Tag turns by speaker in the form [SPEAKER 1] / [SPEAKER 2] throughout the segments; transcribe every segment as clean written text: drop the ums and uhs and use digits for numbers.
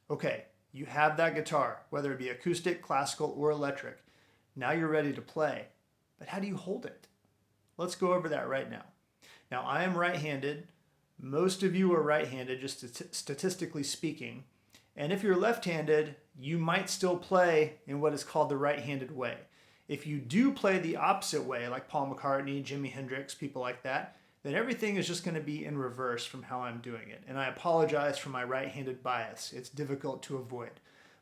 [SPEAKER 1] Okay, you have that guitar, whether it be acoustic, classical, or electric. Now you're ready to play. But how do you hold it? Let's go over that right now. Now, I am right-handed. Most of you are right-handed, just statistically speaking. And if you're left-handed, you might still play in what is called the right-handed way. If you do play the opposite way, like Paul McCartney, Jimi Hendrix, people like that, then everything is just going to be in reverse from how I'm doing it. And I apologize for my right-handed bias. It's difficult to avoid,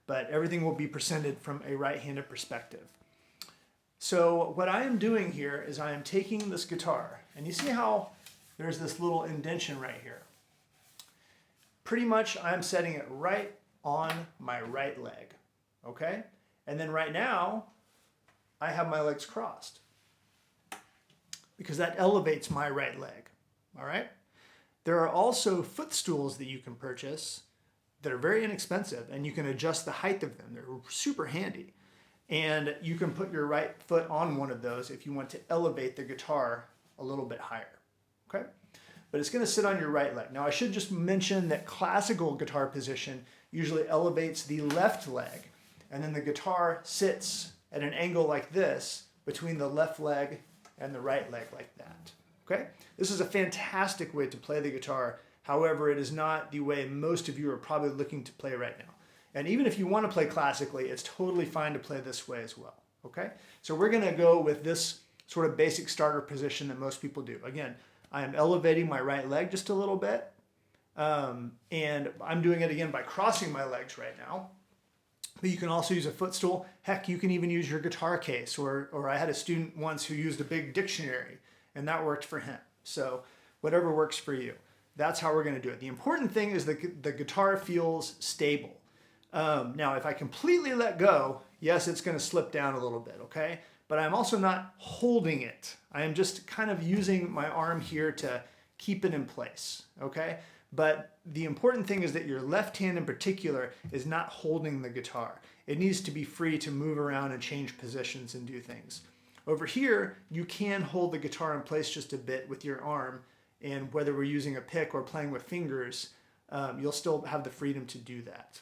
[SPEAKER 1] but everything will be presented from a right-handed perspective. So what I am doing here is I am taking this guitar, and you see how there's this little indentation right here. Pretty much I'm setting it right on my right leg, okay? And then right now, I have my legs crossed because that elevates my right leg, all right? There are also footstools that you can purchase that are very inexpensive, and you can adjust the height of them. They're super handy. And you can put your right foot on one of those if you want to elevate the guitar a little bit higher, okay? But it's gonna sit on your right leg. Now I should just mention that classical guitar position usually elevates the left leg, and then the guitar sits at an angle like this between the left leg and the right leg like that, okay? This is a fantastic way to play the guitar. However, it is not the way most of you are probably looking to play right now. And even if you want to play classically, it's totally fine to play this way as well, okay? So we're gonna go with this sort of basic starter position that most people do. Again, I am elevating my right leg just a little bit, and I'm doing it again by crossing my legs right now. But you can also use a footstool. Heck, you can even use your guitar case, or I had a student once who used a big dictionary, and that worked for him. So whatever works for you. That's how we're gonna do it. The important thing is that the guitar feels stable. Now, if I completely let go, yes, it's going to slip down a little bit, okay? But I'm also not holding it. I am just kind of using my arm here to keep it in place, okay? But the important thing is that your left hand in particular is not holding the guitar. It needs to be free to move around and change positions and do things. Over here, you can hold the guitar in place just a bit with your arm, and whether we're using a pick or playing with fingers, you'll still have the freedom to do that.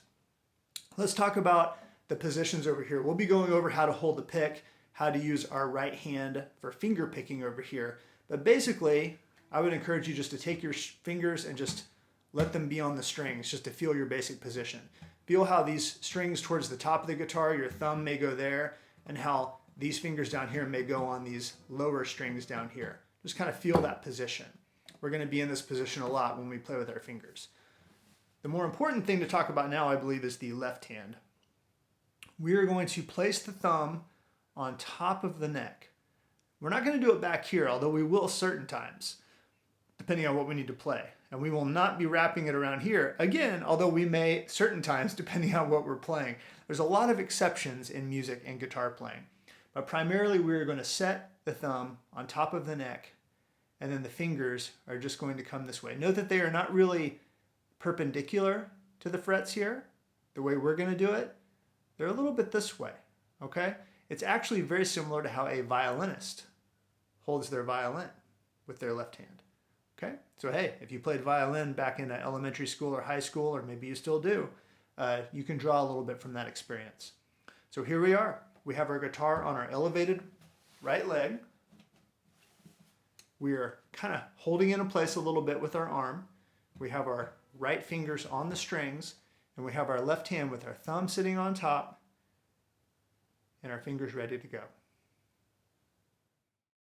[SPEAKER 1] Let's talk about the positions over here. We'll be going over how to hold the pick, how to use our right hand for finger picking over here. But basically, I would encourage you just to take your fingers and just let them be on the strings, just to feel your basic position. Feel how these strings towards the top of the guitar, your thumb may go there, and how these fingers down here may go on these lower strings down here. Just kind of feel that position. We're going to be in this position a lot when we play with our fingers. The more important thing to talk about now, I believe, is the left hand. We are going to place the thumb on top of the neck. We're not going to do it back here, although we will certain times, depending on what we need to play. And we will not be wrapping it around here, again, although we may certain times, depending on what we're playing. There's a lot of exceptions in music and guitar playing. But primarily, we're going to set the thumb on top of the neck, and then the fingers are just going to come this way. Note that they are not really perpendicular to the frets here, the way we're going to do it. They're a little bit this way, okay? It's actually very similar to how a violinist holds their violin with their left hand, okay? So hey, if you played violin back in elementary school or high school, or maybe you still do, you can draw a little bit from that experience. So here we are. We have our guitar on our elevated right leg. We are kind of holding it in place a little bit with our arm. We have our right fingers on the strings, and we have our left hand with our thumb sitting on top and our fingers ready to go.